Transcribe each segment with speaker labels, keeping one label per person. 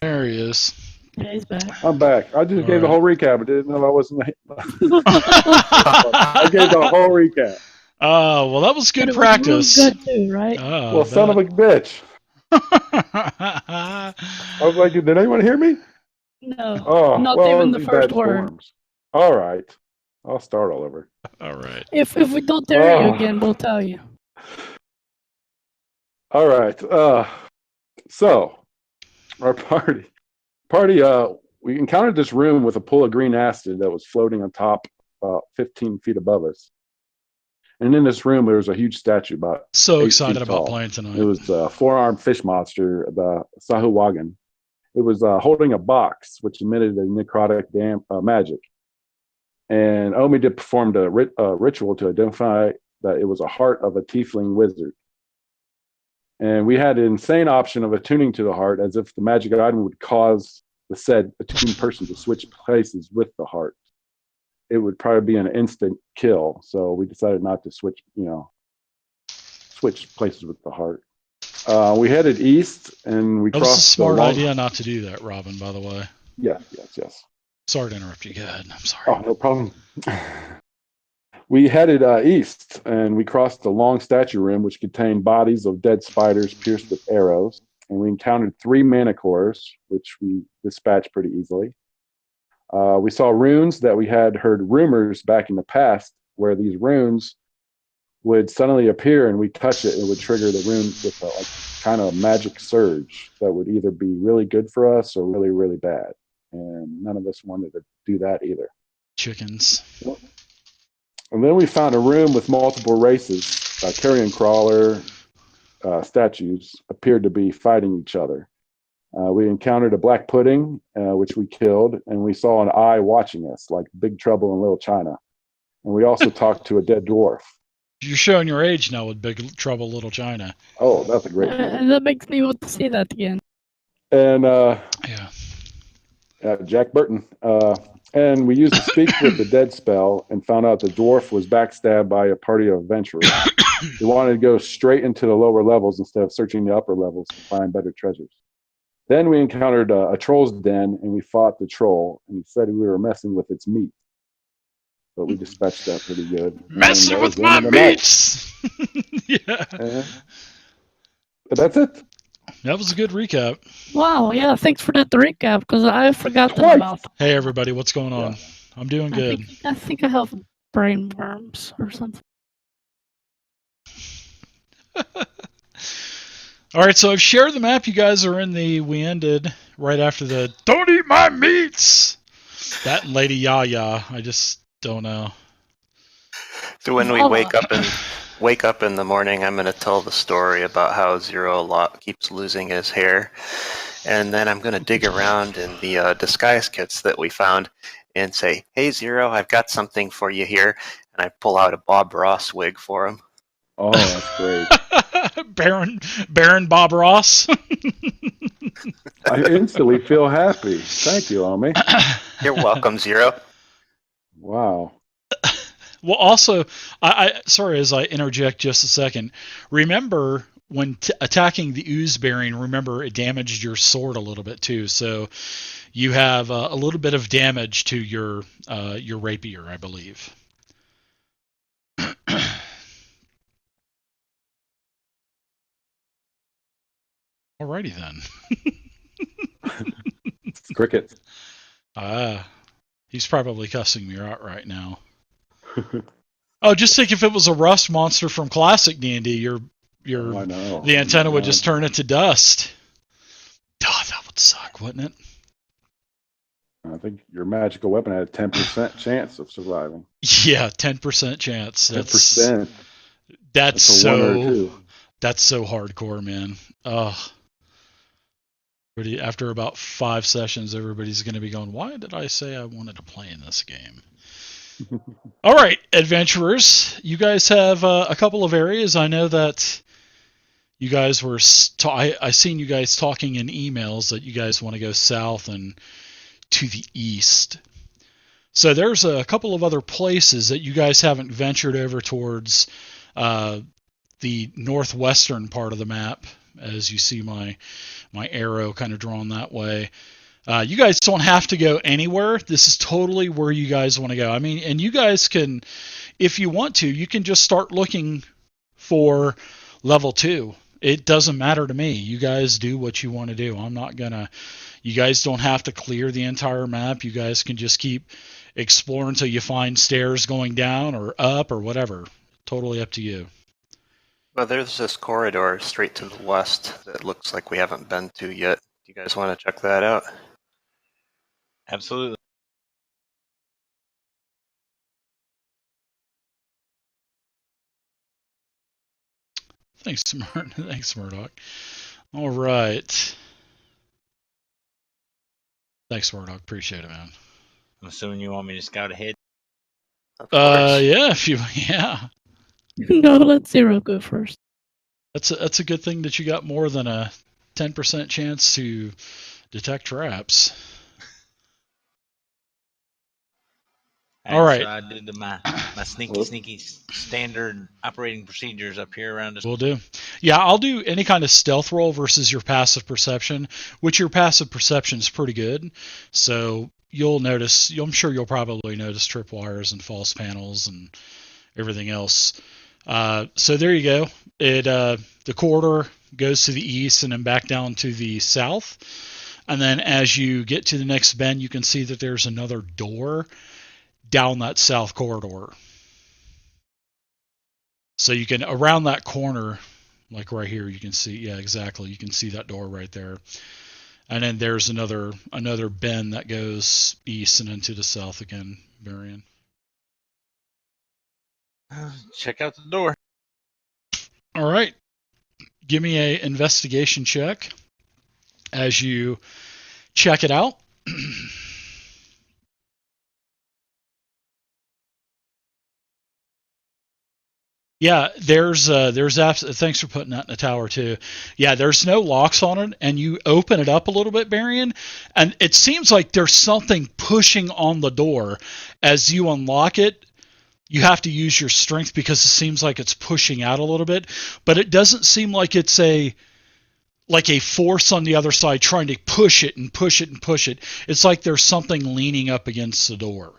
Speaker 1: There he is.
Speaker 2: Yeah, he's back.
Speaker 3: I'm back. I just
Speaker 1: All
Speaker 3: gave the
Speaker 1: right.
Speaker 3: whole recap. I didn't know I wasn't. I gave the whole recap.
Speaker 1: Well, that was good
Speaker 2: It was
Speaker 1: practice.
Speaker 2: real good too, right?
Speaker 3: Well, son of a bitch. I was like, did anyone hear me?
Speaker 2: No,
Speaker 3: Oh,
Speaker 2: not
Speaker 3: well,
Speaker 2: even
Speaker 3: it
Speaker 2: the
Speaker 3: was
Speaker 2: first
Speaker 3: bad
Speaker 2: word.
Speaker 3: storms. All right. I'll start all over.
Speaker 1: All right.
Speaker 2: If we don't hear you again, we'll tell you.
Speaker 3: All right. So our party, we encountered this room with a pool of green acid that was floating on top about 15 feet above us. And in this room, there was a huge statue about
Speaker 1: So
Speaker 3: 8
Speaker 1: excited
Speaker 3: feet
Speaker 1: about
Speaker 3: tall.
Speaker 1: playing tonight.
Speaker 3: It was a four-armed fish monster, the Sahuagin. It was holding a box which emitted a necrotic magic. And Omi did performed a ritual to identify that it was a heart of a tiefling wizard. And we had an insane option of attuning to the heart as if the magic item would cause the said attuned person to switch places with the heart. It would probably be an instant kill. So we decided not to switch places with the heart. We headed east and we
Speaker 1: That was
Speaker 3: crossed
Speaker 1: a smart
Speaker 3: the
Speaker 1: idea not to do that, Robin, by the way.
Speaker 3: Yes.
Speaker 1: Sorry to interrupt you. Go ahead. I'm sorry.
Speaker 3: Oh, no problem. We headed east and we crossed the long statue room, which contained bodies of dead spiders pierced with arrows. And we encountered 3 manticores, which we dispatched pretty easily. We saw runes that we had heard rumors back in the past where these runes would suddenly appear and we touch it, it would trigger the rune with a kind of magic surge that would either be really good for us or really, really bad. And none of us wanted to do that either.
Speaker 1: Chickens.
Speaker 3: And then we found a room with multiple races. Carrion crawler statues appeared to be fighting each other. We encountered a black pudding, which we killed, and we saw an eye watching us, like Big Trouble in Little China. And we also talked to a dead dwarf.
Speaker 1: You're showing your age now with Big Trouble Little China.
Speaker 3: Oh, that's a great movie.
Speaker 2: That makes me want to see that again.
Speaker 3: And
Speaker 1: yeah,
Speaker 3: Jack Burton. And we used to speak with the dead spell and found out the dwarf was backstabbed by a party of adventurers. They wanted to go straight into the lower levels instead of searching the upper levels to find better treasures. Then we encountered a troll's den and we fought the troll and he said we were messing with its meat. But we dispatched that pretty good.
Speaker 1: Messing with my meats! Yeah.
Speaker 3: But that's it.
Speaker 1: That was a good recap.
Speaker 2: Wow, yeah, thanks for that recap, because I forgot about.
Speaker 1: Hey, everybody, what's going on? Yeah. I'm doing good.
Speaker 2: I think I have brain worms or something.
Speaker 1: All right, so I've shared the map. You guys are in we ended right after the "Don't eat my meats." That and Lady Yaya. I just don't know.
Speaker 4: So when we wake up in the morning, I'm going to tell the story about how Zero keeps losing his hair, and then I'm going to dig around in the disguise kits that we found and say, "Hey Zero, I've got something for you here," and I pull out a Bob Ross wig for him.
Speaker 3: Oh, that's great.
Speaker 1: Baron Bob Ross.
Speaker 3: I instantly feel happy. Thank you, Omi.
Speaker 4: You're welcome, Zero.
Speaker 3: Wow.
Speaker 1: Well, also, sorry, as I interject just a second, remember when attacking the ooze bearing, remember it damaged your sword a little bit too. So you have a little bit of damage to your rapier, I believe. Alrighty then.
Speaker 3: It's cricket.
Speaker 1: He's probably cussing me out right now. Oh, just think if it was a rust monster from classic D&D, the antenna would just turn into dust. Oh, that would suck, wouldn't it?
Speaker 3: I think your magical weapon had a 10% chance of surviving.
Speaker 1: Yeah, 10% chance.
Speaker 3: 10%.
Speaker 1: That's so hardcore, man. After about 5 sessions, everybody's going to be going, why did I say I wanted to play in this game? All right, adventurers, you guys have a couple of areas. I know that you guys were... I seen you guys talking in emails that you guys want to go south and to the east. So there's a couple of other places that you guys haven't ventured over towards the northwestern part of the map. as you see my arrow kind of drawn that way. You guys don't have to go anywhere. This is totally where you guys want to go. I mean, and you guys can, if you want to, you can just start looking for level 2. It doesn't matter to me. You guys do what you want to do. I'm not gonna. You guys don't have to clear the entire map. You guys can just keep exploring until you find stairs going down or up or whatever. Totally up to you.
Speaker 4: Well, there's this corridor straight to the west that looks like we haven't been to yet. Do you guys want to check that out?
Speaker 5: Absolutely.
Speaker 1: Thanks, Thanks, Murdoch. All right. Thanks, Murdoch. Appreciate it, man.
Speaker 5: I'm assuming you want me to scout ahead.
Speaker 4: Of course.
Speaker 1: Yeah, yeah.
Speaker 2: No, let Zero go first.
Speaker 1: That's a good thing that you got more than a 10% chance to detect traps. All right.
Speaker 5: So I did my sneaky standard operating procedures up here around this.
Speaker 1: Will do. Yeah, I'll do any kind of stealth roll versus your passive perception, which your passive perception is pretty good. So you'll notice, I'm sure you'll probably notice tripwires and false panels and everything else. So there you go. The corridor goes to the east and then back down to the south. And then as you get to the next bend, you can see that there's another door down that south corridor. So you can, around that corner, like right here, you can see, yeah, exactly. You can see that door right there. And then there's another bend that goes east and into the south again, Varian.
Speaker 5: Check out the door.
Speaker 1: All right. Give me a investigation check as you check it out. Yeah, there's thanks for putting that in the tower too. Yeah, there's no locks on it, and you open it up a little bit, Barian, and it seems like there's something pushing on the door. As you unlock it, you have to use your strength because it seems like it's pushing out a little bit, but it doesn't seem like it's a force on the other side trying to push it and push it and push it. It's like there's something leaning up against the door.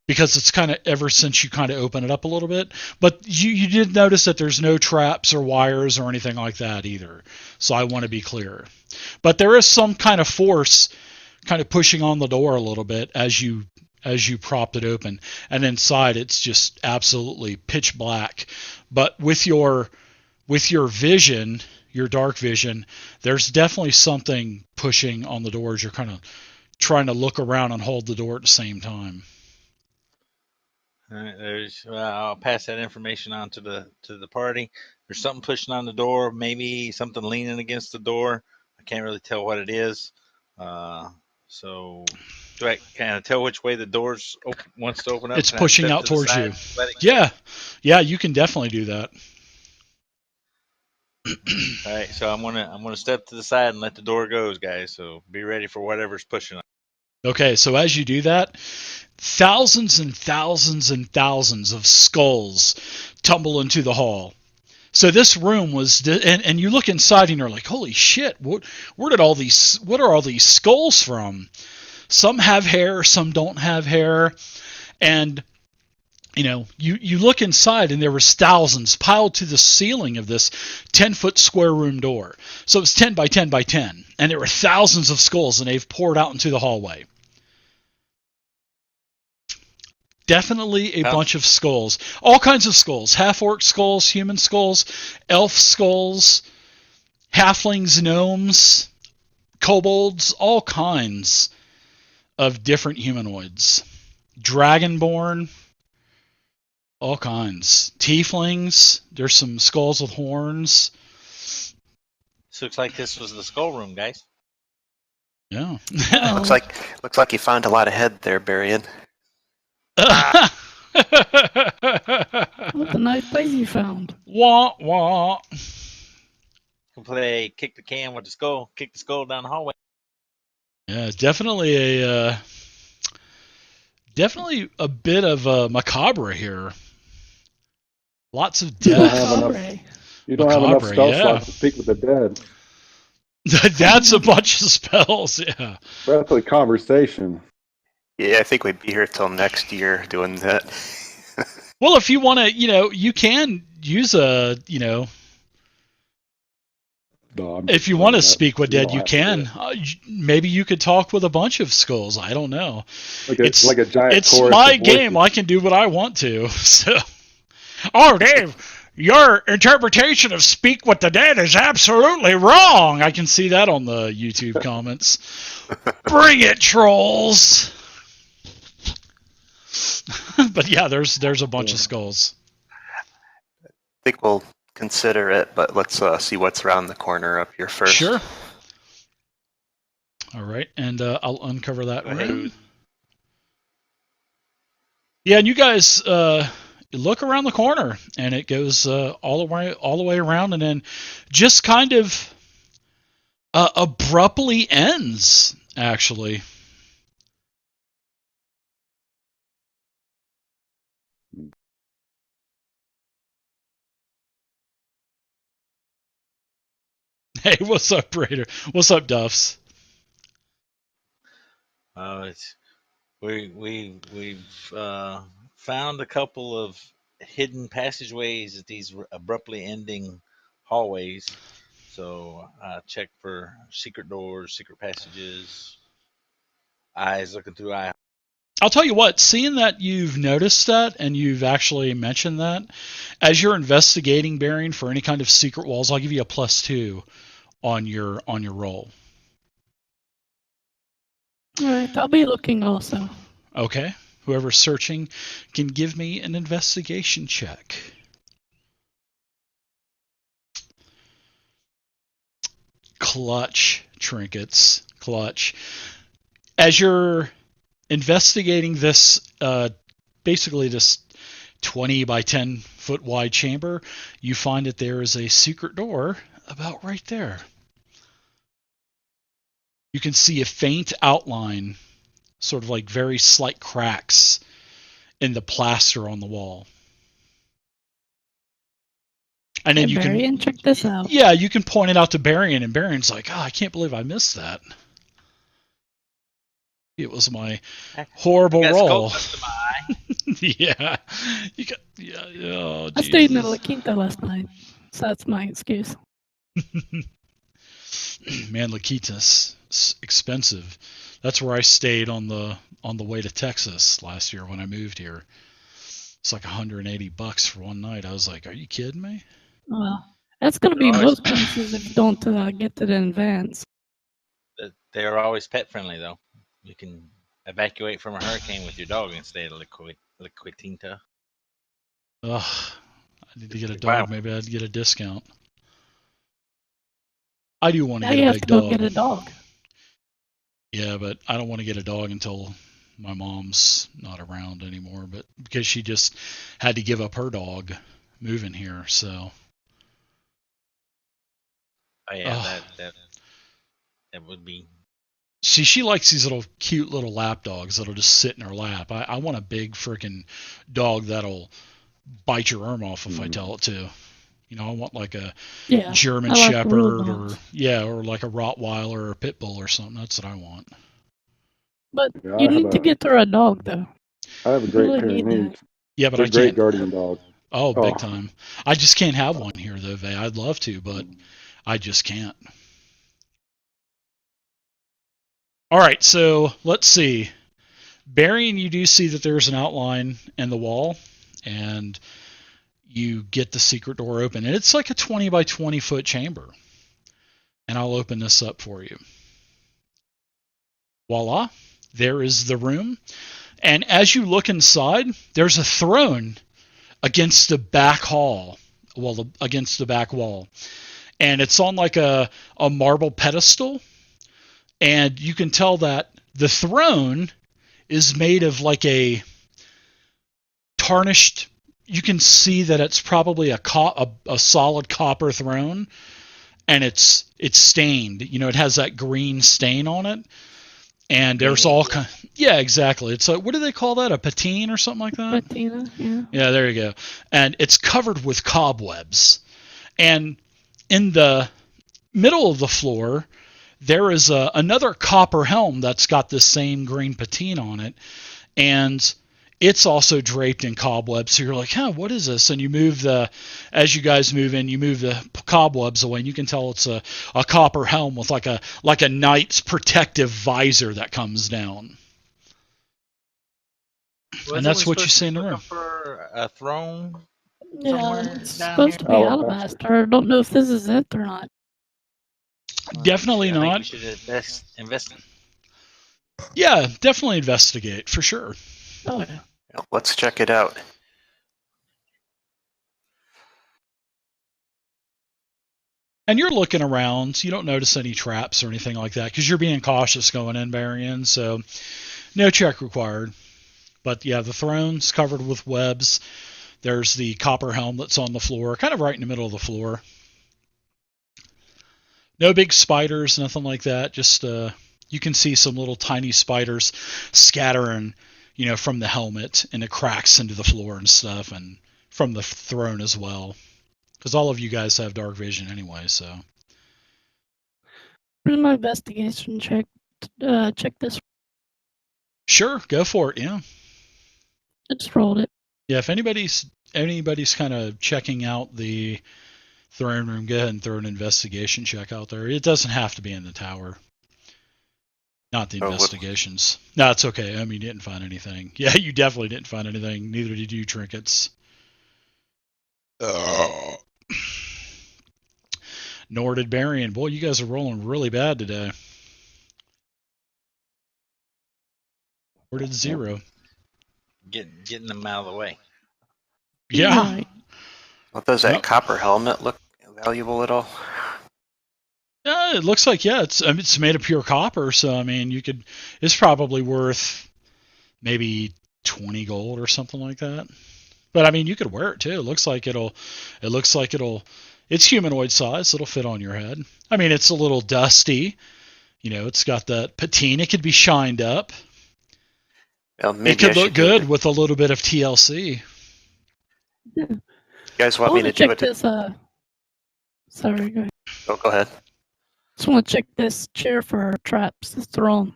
Speaker 1: Because it's kind of ever since you kind of open it up a little bit. But you did notice that there's no traps or wires or anything like that either. So I want to be clear. But there is some kind of force kind of pushing on the door a little bit as you propped it open. And inside it's just absolutely pitch black. But with your vision, your dark vision, there's definitely something pushing on the door as you're kind of trying to look around and hold the door at the same time.
Speaker 5: All right, I'll pass that information on to the party. There's something pushing on the door, maybe something leaning against the door. I can't really tell what it is. So do I kind of tell which way the door's wants to open up?
Speaker 1: It's pushing out towards you. Yeah, you can definitely do that.
Speaker 5: All right, so I'm gonna step to the side and let the door go, guys. So be ready for whatever's pushing.
Speaker 1: Okay, so as you do that, thousands and thousands and thousands of skulls tumble into the hall. So this room was, and you look inside and you're like, holy shit, what are all these skulls from? Some have hair, some don't have hair. And, you look inside and there was thousands piled to the ceiling of this 10-foot square room door. So it's 10 by 10 by 10. And there were thousands of skulls and they've poured out into the hallway. Definitely a bunch of skulls. All kinds of skulls. Half-orc skulls, human skulls, elf skulls, halflings, gnomes, kobolds, all kinds of different humanoids. Dragonborn, all kinds. Tieflings, there's some skulls with horns.
Speaker 5: This looks like this was the skull room, guys.
Speaker 1: Yeah.
Speaker 4: Looks like you found a lot of head there, Barian.
Speaker 2: What a nice place you found.
Speaker 1: Wah, wah.
Speaker 5: Can play kick the can with the skull, kick the skull down the hallway.
Speaker 1: Yeah, it's definitely a bit of a macabre here. Lots of death.
Speaker 3: You don't have enough
Speaker 1: Macabre,
Speaker 3: spell
Speaker 1: yeah.
Speaker 3: slots to speak with the dead.
Speaker 1: That's a bunch of spells, yeah.
Speaker 3: That's a conversation.
Speaker 4: Yeah, I think we'd be here till next year doing that.
Speaker 1: Well, if you want to, you can use a,
Speaker 3: No, I'm
Speaker 1: if
Speaker 3: just
Speaker 1: you want to
Speaker 3: saying that.
Speaker 1: speak with
Speaker 3: You
Speaker 1: dead,
Speaker 3: don't
Speaker 1: you
Speaker 3: have to do
Speaker 1: can. Maybe you could talk with a bunch of skulls. I don't know.
Speaker 3: it. Like a giant
Speaker 1: It's
Speaker 3: chorus
Speaker 1: my
Speaker 3: of voices.
Speaker 1: game. I can do what I want to. So, oh, Dave, your interpretation of Speak with the Dead is absolutely wrong. I can see that on the YouTube comments. Bring it, trolls. But yeah, there's a bunch of skulls.
Speaker 4: I think we'll consider it, but let's see what's around the corner up here first.
Speaker 1: Sure. All right, and I'll uncover that room. Yeah, and you guys look around the corner, and it goes all the way around, and then just kind of abruptly ends. Actually, hey, what's up, Raider? What's up, Duffs?
Speaker 5: We've found a couple of hidden passageways at these abruptly ending hallways. So check for secret doors, secret passages, eyes looking through eye.
Speaker 1: I'll tell you what, seeing that you've noticed that and you've actually mentioned that, as you're investigating Bearing for any kind of secret walls, I'll give you a +2 on your roll.
Speaker 2: All right, I'll be looking also.
Speaker 1: Okay. Whoever's searching can give me an investigation check. Clutch, trinkets. Clutch. As you're investigating this, basically this 20 by 10 foot wide chamber, you find that there is a secret door about right there. You can see a faint outline, sort of like very slight cracks in the plaster on the wall. And then you
Speaker 2: can check this out.
Speaker 1: Yeah, you can point it out to Barian, and Barian's like, "Oh, I can't believe I missed that. It was my horrible roll." Yeah, you got Oh,
Speaker 2: I stayed in La Quinta last night, so that's my excuse.
Speaker 1: Man, La Quinta's expensive. That's where I stayed on the way to Texas last year when I moved here. It's like $180 for one night. I was like, "Are you kidding me?"
Speaker 2: Well, that's going to be most places if you don't get it in advance.
Speaker 5: They are always pet friendly, though. You can evacuate from a hurricane with your dog and stay at La Quinta.
Speaker 1: Ugh, I need to get a dog. Maybe I'd get a discount. I do want to get a big dog.
Speaker 2: Go get a dog.
Speaker 1: Yeah, but I don't want to get a dog until my mom's not around anymore. But because she just had to give up her dog moving here, so.
Speaker 5: Oh yeah, that would be.
Speaker 1: She likes these little cute little lap dogs that'll just sit in her lap. I want a big freaking dog that'll bite your arm off if I tell it to. I want like a German Shepherd or like a Rottweiler or a Pit Bull or something. That's what I want.
Speaker 2: But you need to get her a dog, though.
Speaker 3: I have a great Pyrenees.
Speaker 1: Yeah, but
Speaker 3: They're a great guardian dog.
Speaker 1: Oh, big time. I just can't have one here, though, Vay. I'd love to, but I just can't. All right, so let's see. Barry, and you do see that there's an outline in the wall, and you get the secret door open. And it's like a 20 by 20 foot chamber. And I'll open this up for you. Voila. There is the room. And as you look inside, there's a throne against the back hall. Well, against the back wall. And it's on like a marble pedestal. And you can tell that the throne is made of like a tarnished. You can see that it's probably a solid copper throne, and it's stained. It has that green stain on it, and there's all kind. Yeah, exactly. It's what do they call that? A patine or something like that?
Speaker 2: Patina, yeah.
Speaker 1: Yeah, there you go. And it's covered with cobwebs, And in the middle of the floor, there is another copper helm that's got this same green patine on it, and it's also draped in cobwebs. So you're like, what is this? And you move as you guys move in, you move the cobwebs away, and you can tell it's a copper helm with like a knight's protective visor that comes down. And that's what you see in the room.
Speaker 5: For a throne.
Speaker 2: Yeah, it's
Speaker 5: down
Speaker 2: supposed to be
Speaker 3: here?
Speaker 2: alabaster. I don't know if this is it or not.
Speaker 1: Definitely
Speaker 5: I think
Speaker 1: not.
Speaker 5: we should invest.
Speaker 1: Yeah, definitely investigate for sure.
Speaker 2: Oh yeah.
Speaker 4: Let's check it out.
Speaker 1: And you're looking around, so you don't notice any traps or anything like that because you're being cautious going in, Varian. So no check required. But yeah, the throne's covered with webs. There's the copper helm that's on the floor, kind of right in the middle of the floor. No big spiders, nothing like that. Just you can see some little tiny spiders scattering, from the helmet and it cracks into the floor and stuff, and from the throne as well. Because all of you guys have dark vision anyway, so.
Speaker 2: Where's my investigation check? Check this.
Speaker 1: Sure, go for it. Yeah.
Speaker 2: I just rolled it.
Speaker 1: Yeah. If anybody's kind of checking out the throne room, go ahead and throw an investigation check out there. It doesn't have to be in the tower. Not the investigations. No, it's okay. I mean, you didn't find anything. Yeah, you definitely didn't find anything. Neither did you, Trinkets. Nor did Barian. Boy, you guys are rolling really bad today. Or did Zero?
Speaker 5: Getting them out of the way.
Speaker 1: Yeah.
Speaker 2: Right.
Speaker 4: Well, does that copper helmet look valuable at all?
Speaker 1: Yeah, it looks like it's made of pure copper, so I mean it's probably worth maybe 20 gold or something like that. But I mean you could wear it too. It looks like it's humanoid size, it'll fit on your head. I mean it's a little dusty. It's got that patine, it could be shined up.
Speaker 4: Well, maybe
Speaker 1: it could look good with a little bit of TLC.
Speaker 2: Yeah.
Speaker 4: You guys want me to do it?
Speaker 2: This, sorry, go ahead.
Speaker 4: Oh, go ahead.
Speaker 2: Just want to check this chair for traps, this throne.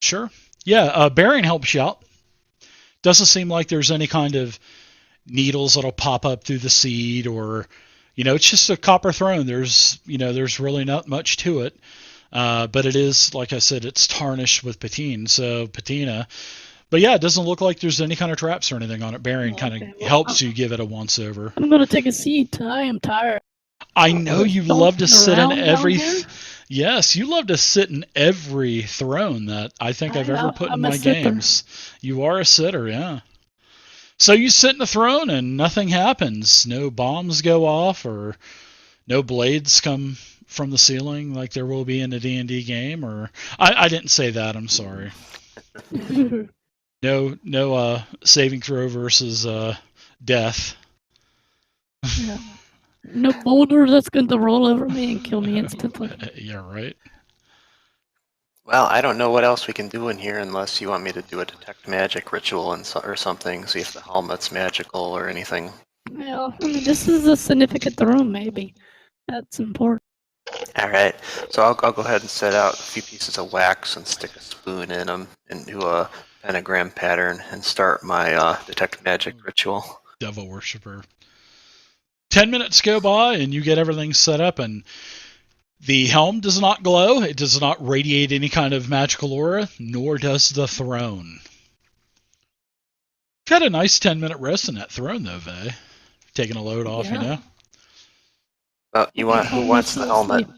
Speaker 1: Sure. Yeah, Barian helps you out. Doesn't seem like there's any kind of needles that'll pop up through the seat or, it's just a copper throne. There's really not much to it. But it is, like I said, it's tarnished with patina. But yeah, it doesn't look like there's any kind of traps or anything on it. Barian kind of helps you give it a once over.
Speaker 2: I'm going to take a seat. I am tired.
Speaker 1: I know you love to sit in every. Yes, you love to sit in every throne that I think I've ever put in my games. You are a sitter, yeah. So you sit in the throne and nothing happens. No bombs go off or no blades come from the ceiling like there will be in a D&D game. Or I didn't say that. I'm sorry. No saving throw versus death.
Speaker 2: Yeah. No boulder that's going to roll over me and kill me instantly.
Speaker 1: Yeah, right.
Speaker 4: Well, I don't know what else we can do in here unless you want me to do a detect magic ritual or something, see if the helmet's magical or anything.
Speaker 2: Yeah, I mean, this is a significant throne, maybe. That's important.
Speaker 4: All right, so I'll go ahead and set out a few pieces of wax and stick a spoon in them and do a pentagram pattern and start my detect magic ritual.
Speaker 1: Devil worshiper. 10 minutes go by and you get everything set up and the helm does not glow. It does not radiate any kind of magical aura, nor does the throne. You've had a nice 10-minute rest in that throne, though, Vay. Taking a load off,
Speaker 2: Yeah.
Speaker 4: Well, who wants the helmet?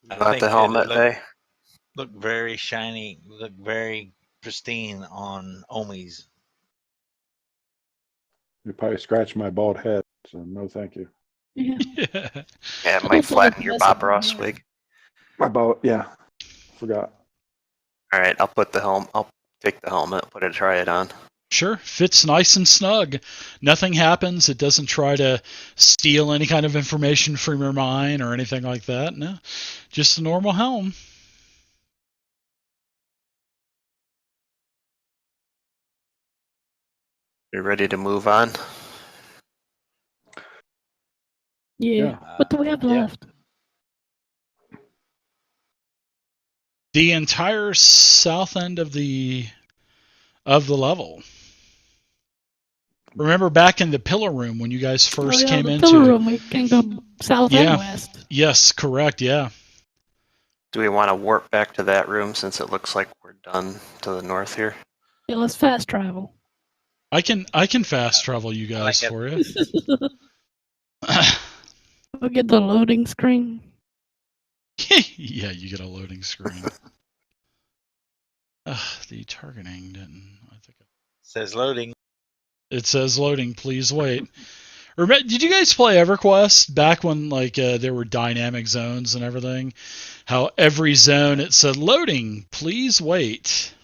Speaker 4: You want the helmet, Vay?
Speaker 5: Look very shiny, look very pristine on Omi's.
Speaker 3: You probably scratched my bald head, so no thank you.
Speaker 2: Yeah.
Speaker 4: Yeah, it might flatten your Bob Ross wig.
Speaker 3: My bald, yeah. Forgot.
Speaker 4: All right, I'll take the helmet, try it on.
Speaker 1: Sure, fits nice and snug. Nothing happens. It doesn't try to steal any kind of information from your mind or anything like that. No, just a normal helm.
Speaker 4: You ready to move on?
Speaker 2: Yeah. What do we have left?
Speaker 1: The entire south end of the level. Remember back in the pillar room when you guys first came
Speaker 2: the
Speaker 1: into
Speaker 2: pillar
Speaker 1: it?
Speaker 2: room. We can go south and west.
Speaker 1: Yes, correct. Yeah.
Speaker 4: Do we want to warp back to that room since it looks like we're done to the north here?
Speaker 2: Yeah, let's fast travel.
Speaker 1: I can fast travel you guys for you.
Speaker 2: We'll get the loading screen.
Speaker 1: Yeah, you get a loading screen. The targeting didn't. I think
Speaker 5: Says loading.
Speaker 1: it says loading. Please wait. Did you guys play EverQuest back when there were dynamic zones and everything? How every zone it said loading. Please wait.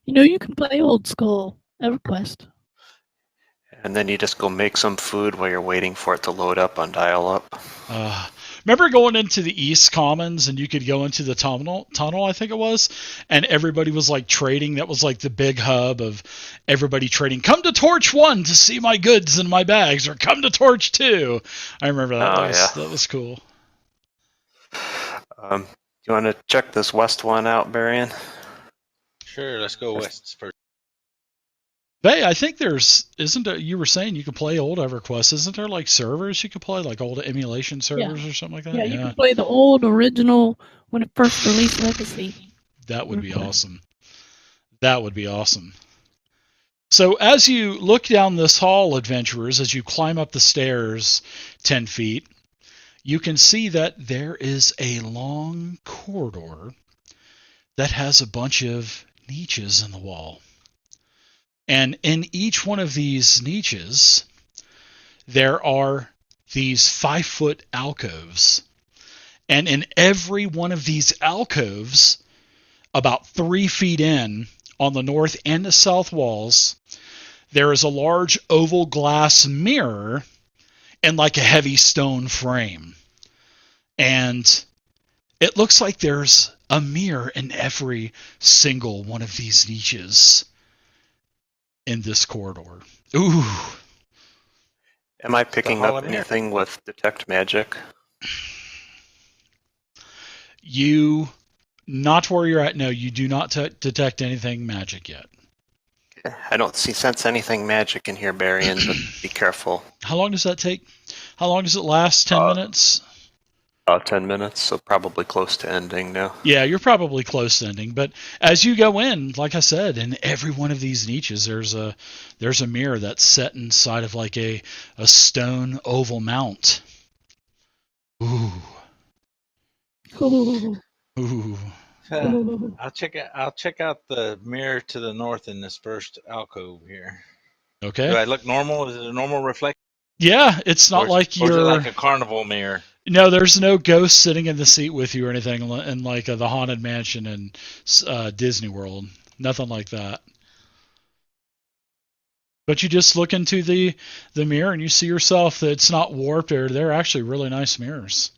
Speaker 2: You can play old school EverQuest.
Speaker 4: And then you just go make some food while you're waiting for it to load up on dial-up.
Speaker 1: Remember going into the East Commons and you could go into the tunnel, I think it was, and everybody was trading. That was the big hub of everybody trading. Come to Torch 1 to see my goods and my bags, or come to Torch 2. I remember that. That was cool.
Speaker 4: Do you want to check this west one out, Barian?
Speaker 5: Sure, let's go west first.
Speaker 1: Hey, I think you were saying you could play old EverQuest. Isn't there servers you could play, old emulation servers or something like that?
Speaker 2: Yeah, you can play the old original when it first released Legacy.
Speaker 1: That would be awesome. That would be awesome. So as you look down this hall, adventurers, as you climb up the stairs 10 feet, you can see that there is a long corridor that has a bunch of niches in the wall. And in each one of these niches, there are these 5-foot alcoves. And in every one of these alcoves, about 3 feet in, on the north and the south walls, there is a large oval glass mirror in a heavy stone frame. And it looks like there's a mirror in every single one of these niches in this corridor. Ooh.
Speaker 4: Am I picking up anything with detect magic?
Speaker 1: Not where you're at. No, you do not detect anything magic yet.
Speaker 4: I don't sense anything magic in here, Barian, but be careful.
Speaker 1: How long does that take? How long does it last? 10 minutes?
Speaker 4: About 10 minutes, so probably close to ending now.
Speaker 1: Yeah, you're probably close to ending. But as you go in, like I said, in every one of these niches, there's a mirror that's set inside of a stone oval mount. Ooh.
Speaker 2: Ooh.
Speaker 1: Ooh.
Speaker 5: I'll check out the mirror to the north in this first alcove here.
Speaker 1: Okay.
Speaker 5: Do I look normal? Is it a normal reflection?
Speaker 1: Yeah, it's not like you're.
Speaker 5: Or is it like a carnival mirror?
Speaker 1: No, there's no ghost sitting in the seat with you or anything in the Haunted Mansion in Disney World. Nothing like that. But you just look into the mirror and you see yourself. That it's not warped. They're actually really nice mirrors.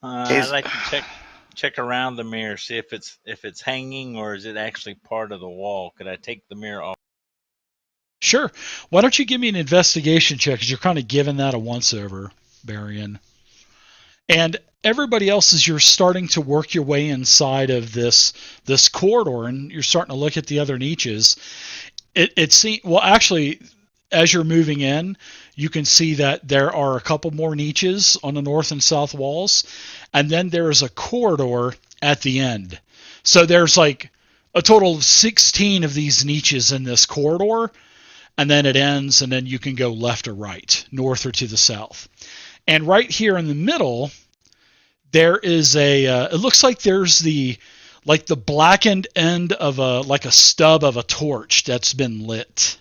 Speaker 5: I'd like to check around the mirror, see if it's hanging or is it actually part of the wall. Could I take the mirror off?
Speaker 1: Sure. Why don't you give me an investigation check, because you're kind of giving that a once-over, Barian. And everybody else, as you're starting to work your way inside of this corridor and you're starting to look at the other niches, it seems, well, actually, as you're moving in, you can see that there are a couple more niches on the north and south walls, and then there is a corridor at the end. So there's a total of 16 of these niches in this corridor, and then it ends, and then you can go left or right, north or to the south. And right here in the middle, there is it looks like there's the blackened end of a stub of a torch that's been lit.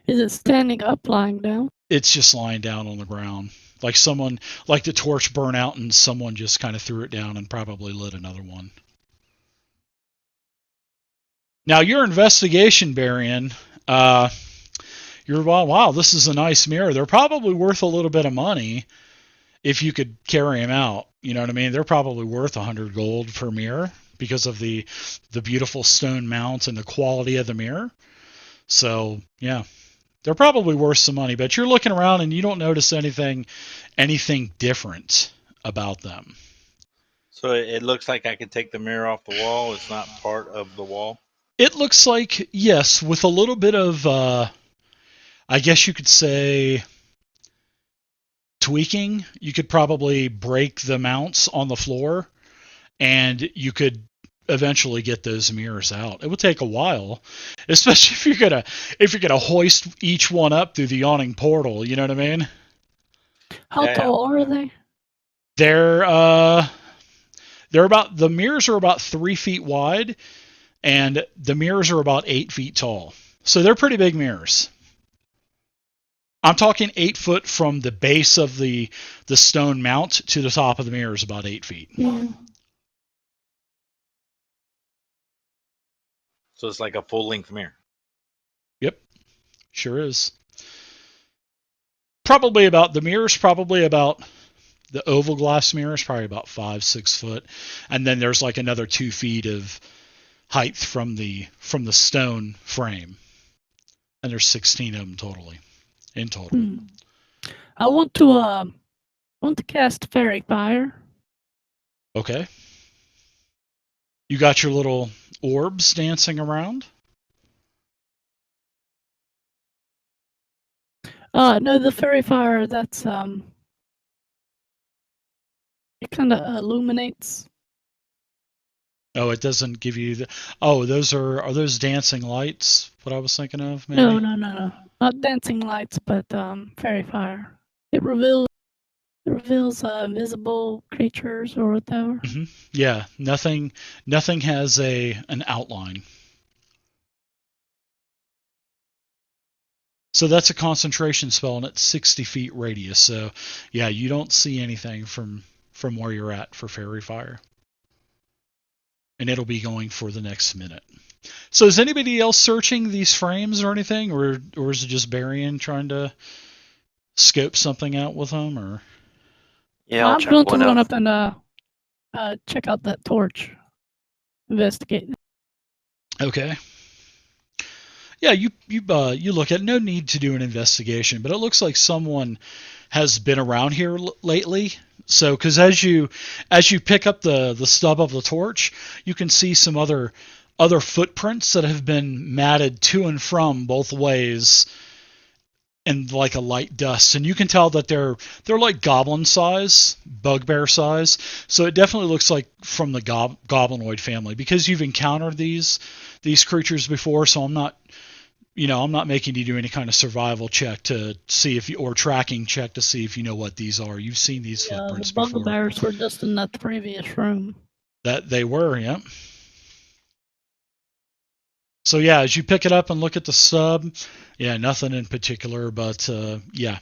Speaker 2: Is it standing up, lying down?
Speaker 1: It's just lying down on the ground. Like the torch burned out and someone just kind of threw it down and probably lit another one. Now, your investigation, Barian, wow, this is a nice mirror. They're probably worth a little bit of money. if you could carry them out. You know what I mean? They're probably worth 100 gold per mirror because of the beautiful stone mount and the quality of the mirror. So yeah, they're probably worth some money. But you're looking around and you don't notice anything different about them.
Speaker 5: So it looks like I could take the mirror off the wall. It's not part of the wall.
Speaker 1: It looks like, yes, with a little bit of, I guess you could say, tweaking. You could probably break the mounts on the floor, and you could eventually get those mirrors out. It would take a while, especially if you're gonna hoist each one up through the yawning portal. You know what I mean?
Speaker 2: How tall are they?
Speaker 1: They're about, the mirrors are about 3 feet wide, and the mirrors are about 8 feet tall. So they're pretty big mirrors. I'm talking 8 foot from the base of the stone mount to the top of the mirror is about 8 feet.
Speaker 2: Yeah.
Speaker 5: So it's like a full length mirror.
Speaker 1: Yep, sure is. Probably about, the mirror's probably about, the oval glass mirror is probably about 5-6 foot, and then there's like another 2 feet of height from the stone frame, and there's 16 of them in total.
Speaker 2: I want to cast Fairy Fire.
Speaker 1: Okay. You got your little orbs dancing around?
Speaker 2: No, the Fairy Fire, that's it kind of illuminates.
Speaker 1: Oh, it doesn't give you the. Oh, those are those dancing lights? What I was thinking of? Maybe?
Speaker 2: No, not dancing lights, but Fairy Fire. It reveals invisible creatures or whatever.
Speaker 1: Mm-hmm. Yeah, nothing has an outline. So that's a concentration spell, and it's 60 feet radius. So yeah, you don't see anything from where you're at for Fairy Fire. And it'll be going for the next minute. So is anybody else searching these frames or anything, or is it just Barian trying to scope something out with them? Or
Speaker 4: Yeah, I'll
Speaker 2: I'm
Speaker 4: check
Speaker 2: going to
Speaker 4: one
Speaker 2: run
Speaker 4: out.
Speaker 2: up and check out that torch. Investigate.
Speaker 1: okay. Yeah, you look at it. No need to do an investigation, but it looks like someone has been around here lately. So, because as you pick up the stub of the torch, you can see some other footprints that have been matted to and from both ways in like a light dust, and you can tell that they're like goblin size, bugbear size. So it definitely looks like from the goblinoid family, because you've encountered these creatures before. So I'm not making you do any kind of survival check to see or tracking check to see if you know what these are. You've seen these footprints
Speaker 2: The
Speaker 1: before.
Speaker 2: bugbears were just in that previous room.
Speaker 1: That they were, yeah. So yeah, as you pick it up and look at the stub, yeah, nothing in particular, but yeah,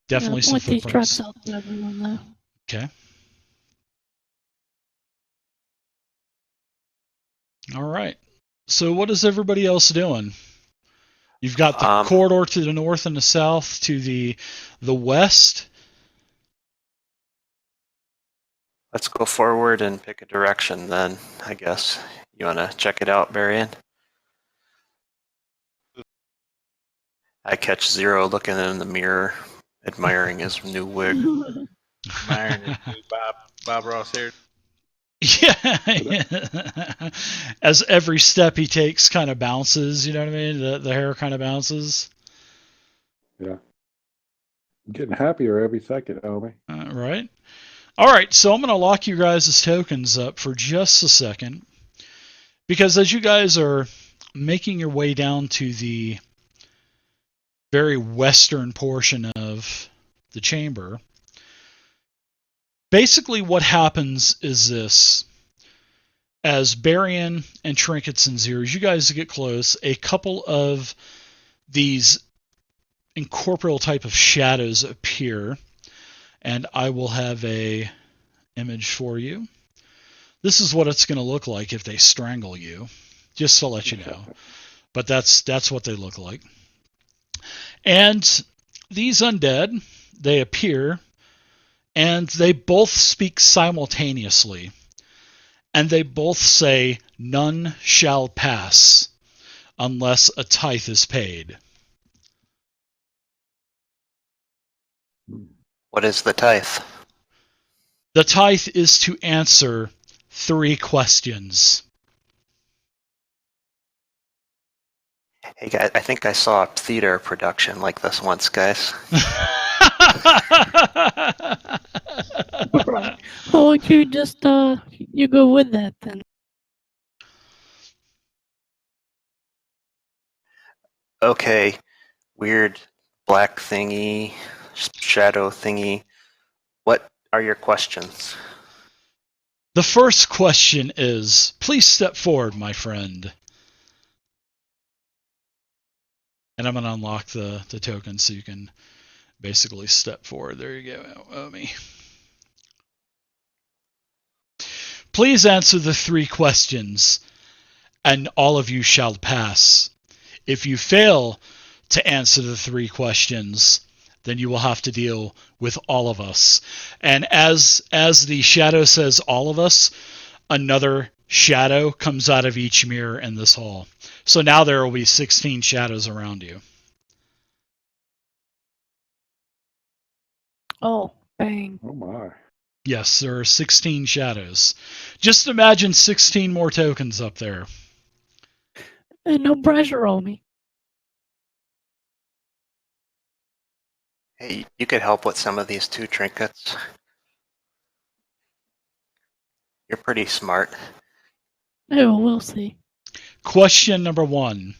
Speaker 1: definitely some
Speaker 2: point these
Speaker 1: footprints.
Speaker 2: tracks out to everyone though.
Speaker 1: Okay. All right. So what is everybody else doing? You've got the corridor to the north and the south, to the west.
Speaker 4: Let's go forward and pick a direction then, I guess. You want to check it out, Barian? I catch Zero looking in the mirror, admiring his new wig.
Speaker 5: Admiring his new Bob Ross hair.
Speaker 1: Yeah. As every step he takes kind of bounces, you know what I mean? The hair kind of bounces.
Speaker 3: Yeah. I'm getting happier every second, Obi.
Speaker 1: Right. All right, so I'm going to lock you guys' tokens up for just a second, because as you guys are making your way down to the very western portion of the chamber, basically what happens is this. As Barian and Trinkets and Zeros, you guys get close, a couple of these incorporeal type of shadows appear, and I will have a image for you. This is what it's going to look like if they strangle you, just to let you know. But that's what they look like. And these undead, they appear, and they both speak simultaneously, and they both say, "None shall pass unless a tithe is paid."
Speaker 4: What is the tithe?
Speaker 1: The tithe is to answer 3 questions.
Speaker 4: Hey guys, I think I saw a theater production like this once, guys.
Speaker 2: Oh, you just you go with that then.
Speaker 4: Okay, weird black thingy, shadow thingy. What are your questions?
Speaker 1: The first question is, please step forward, my friend. And I'm going to unlock the token so you can basically step forward. There you go, Omi. Please answer the 3 questions, and all of you shall pass. If you fail to answer the 3 questions, then you will have to deal with all of us. And as the shadow says all of us, another shadow comes out of each mirror in this hall. So now there will be 16 shadows around you.
Speaker 2: Oh, bang.
Speaker 3: Oh my.
Speaker 1: Yes, there are 16 shadows. Just imagine 16 more tokens up there.
Speaker 2: And no pressure on me.
Speaker 4: Hey, you could help with some of these 2 trinkets. You're pretty smart.
Speaker 2: Oh, we'll see.
Speaker 1: Question number 1.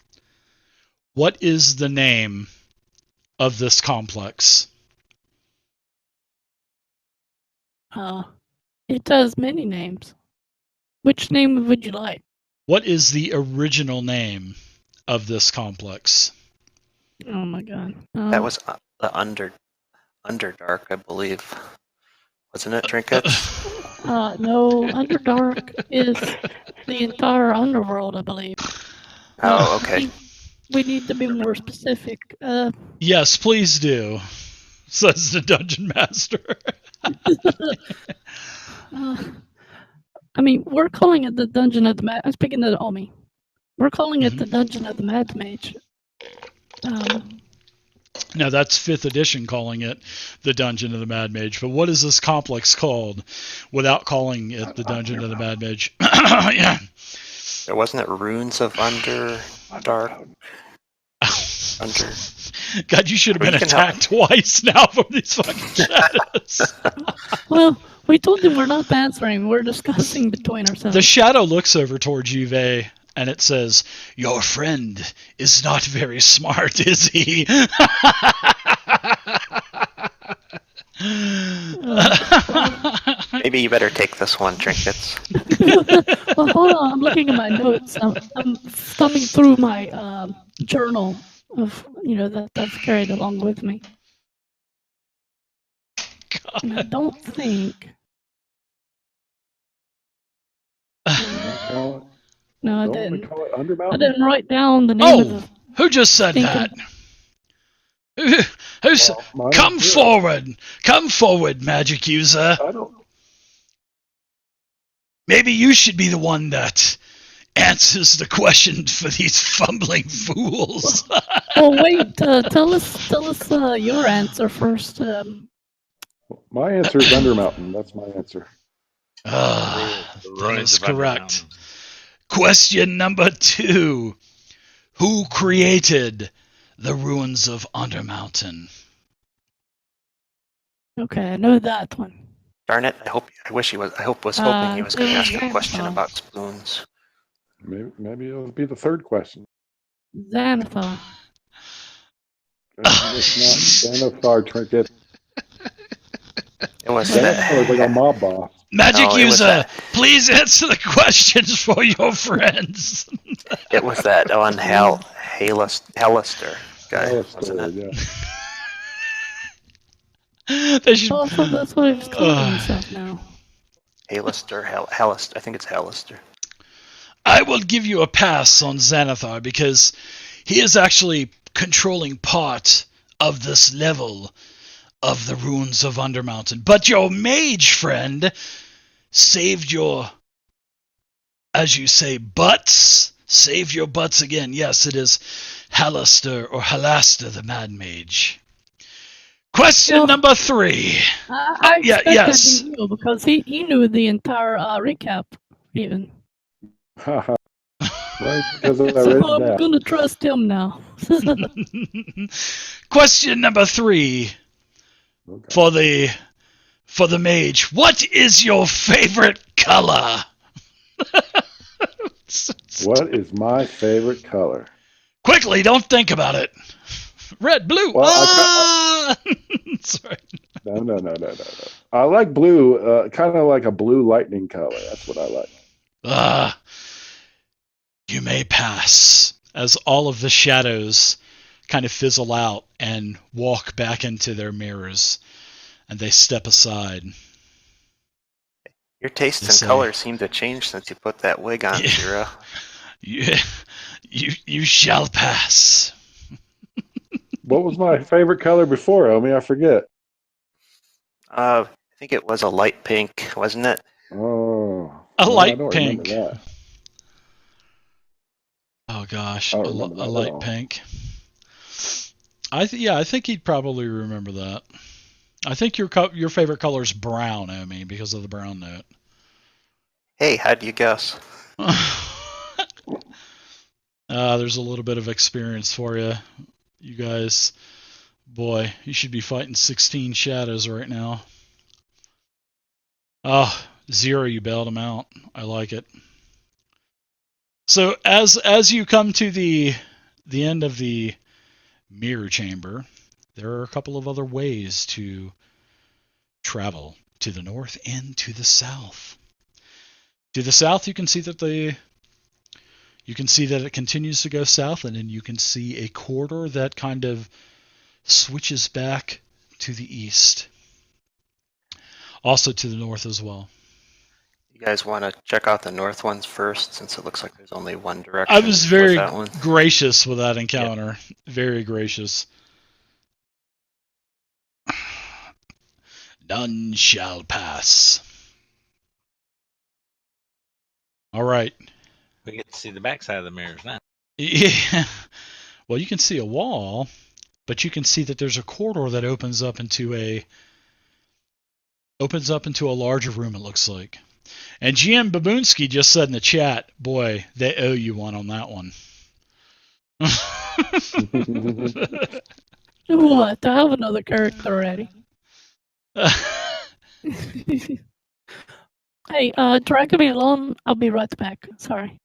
Speaker 1: What is the name of this complex?
Speaker 2: It has many names. Which name would you like?
Speaker 1: What is the original name of this complex?
Speaker 2: Oh my god.
Speaker 4: That was the Underdark, I believe. Wasn't it, trinkets?
Speaker 2: No, Underdark is the entire underworld, I believe.
Speaker 4: Oh, okay.
Speaker 2: We need to be more specific.
Speaker 1: Yes, please do, says the dungeon master.
Speaker 2: I mean, we're calling it the Dungeon of the Mad. I'm speaking to Omi. We're calling it the Dungeon of the Mad Mage.
Speaker 1: Now that's 5th edition calling it the Dungeon of the Mad Mage, but what is this complex called without calling it the Dungeon of the Mad Mage? Yeah.
Speaker 4: There wasn't it Runes of Underdark?
Speaker 1: God, you should have been attacked twice now from these fucking shadows.
Speaker 2: Well, we told them we're not answering. We're discussing between ourselves.
Speaker 1: The shadow looks over towards you, Vey, and it says, "Your friend is not very smart, is he?"
Speaker 4: Maybe you better take this one, trinkets.
Speaker 2: Well, hold on. I'm looking at my notes. I'm thumbing through my journal of that I've carried along with me.
Speaker 1: God.
Speaker 2: And I don't think. No, I didn't.
Speaker 3: Call it Undermountain?
Speaker 2: I didn't write down the name of the.
Speaker 1: Who just said that? Who said? Come forward! Come forward, magic user!
Speaker 3: I don't.
Speaker 1: Maybe you should be the one that answers the questions for these fumbling fools.
Speaker 2: Oh wait, tell us your answer first.
Speaker 3: My answer is Undermountain. That's my answer.
Speaker 1: That is correct. Question number 2. Who created the ruins of Undermountain?
Speaker 2: Okay, I know that one.
Speaker 4: Darn it! I hope he was hoping he was going to ask a question about spoons.
Speaker 3: Maybe it'll be the 3rd question.
Speaker 2: Xanathar.
Speaker 3: It's not Xanathar, trinket.
Speaker 4: It was
Speaker 3: Xanathar is like a mob boss.
Speaker 1: Magic user, please answer the questions for your friends.
Speaker 4: It was that on Hallister guy, wasn't it?
Speaker 3: Yeah.
Speaker 1: They should...
Speaker 2: Oh, so that's what he's calling himself now.
Speaker 4: Hallister, I think it's Hallister.
Speaker 1: I will give you a pass on Xanathar because he is actually controlling part of this level of the ruins of Undermountain. But your mage friend saved your, as you say, butts. Saved your butts again. Yes, it is Halaster or Halaster the Mad Mage. Question number 3.
Speaker 2: I expect
Speaker 1: yes.
Speaker 2: that he knew because he knew the entire recap even.
Speaker 3: Right, because I
Speaker 2: So
Speaker 3: read
Speaker 2: I'm
Speaker 3: that.
Speaker 2: going to trust him now.
Speaker 1: Question number 3
Speaker 3: Okay.
Speaker 1: for the mage. What is your favorite color?
Speaker 3: What is my favorite color?
Speaker 1: Quickly, don't think about it. Red, blue.
Speaker 3: Well,
Speaker 1: Sorry.
Speaker 3: No. I like blue, kind of like a blue lightning color. That's what I like.
Speaker 1: You may pass as all of the shadows kind of fizzle out and walk back into their mirrors, and they step aside.
Speaker 4: Your tastes in color seem to change since you put that wig on, Zero.
Speaker 1: You shall pass.
Speaker 3: What was my favorite color before, Omi? I forget.
Speaker 4: I think it was a light pink, wasn't it?
Speaker 3: Oh,
Speaker 1: a light
Speaker 3: I don't
Speaker 1: pink.
Speaker 3: remember that.
Speaker 1: Oh gosh,
Speaker 3: I
Speaker 1: a
Speaker 3: don't remember that at
Speaker 1: light
Speaker 3: all.
Speaker 1: pink. I think he'd probably remember that. I think your favorite color is brown, Omi, because of the brown note.
Speaker 4: Hey, how'd you guess?
Speaker 1: There's a little bit of experience for you. You guys, boy, you should be fighting 16 shadows right now. Oh, Zero, you bailed him out. I like it. So as you come to the end of the mirror chamber, there are a couple of other ways to travel to the north and to the south. To the south, you can see that it continues to go south, and then you can see a corridor that kind of switches back to the east. Also to the north as well.
Speaker 4: You guys want to check out the north ones first, since it looks like there's only one direction.
Speaker 1: I was very
Speaker 4: that one.
Speaker 1: gracious with that encounter. Yep. Very gracious. None shall pass. All right.
Speaker 5: We get to see the backside of the mirrors now.
Speaker 1: Yeah. Well, you can see a wall, but you can see that there's a corridor that opens up into a larger room, it looks like. And GM Baboonsky just said in the chat, boy, they owe you one on that one.
Speaker 2: What? I have another character already. Hey, drag me along. I'll be right back. Sorry.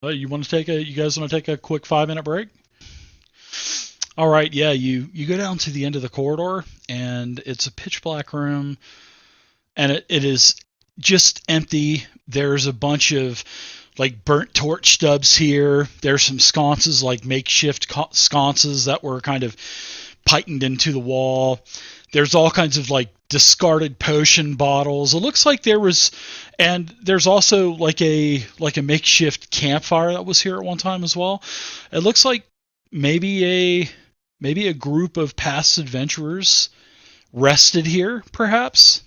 Speaker 1: You guys want to take a quick 5-minute break? All right, yeah, you go down to the end of the corridor, and it's a pitch black room, and it is just empty. There's a bunch of like burnt torch stubs here. There's some sconces, like makeshift sconces that were kind of pitoned into the wall. There's all kinds of like discarded potion bottles. It looks like there's also like a makeshift campfire that was here at one time as well. It looks like maybe a group of past adventurers rested here, perhaps.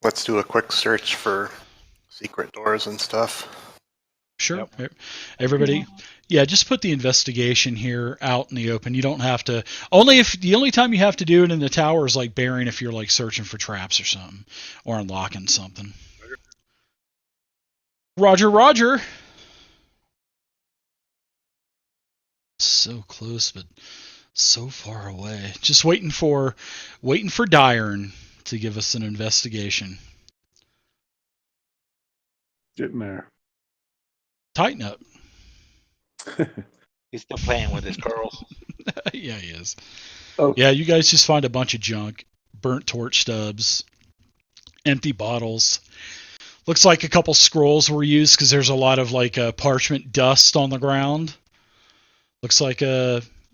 Speaker 4: Let's do a quick search for secret doors and stuff.
Speaker 1: Sure. Yep. Everybody, yeah, just put the investigation here out in the open. You don't have to. The only time you have to do it in the tower is like Baron if you're like searching for traps or something, or unlocking something. Roger. So close, but so far away. Just waiting for Diern to give us an investigation.
Speaker 3: Getting there.
Speaker 1: Tighten up.
Speaker 5: He's still playing with his curls.
Speaker 1: Yeah, he is.
Speaker 3: Oh.
Speaker 1: Yeah, you guys just find a bunch of junk, burnt torch stubs, empty bottles. Looks like a couple scrolls were used because there's a lot of like parchment dust on the ground. Looks like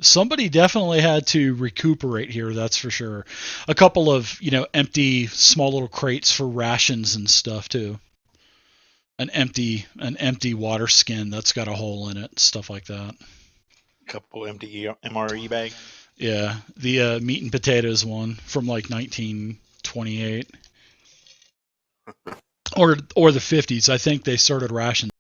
Speaker 1: somebody definitely had to recuperate here, that's for sure. A couple of, empty small little crates for rations and stuff too. An empty water skin that's got a hole in it, stuff like that.
Speaker 5: couple empty MRE bags.
Speaker 1: Yeah, the meat and potatoes one from like 1928 or the 50s. I think they started rationing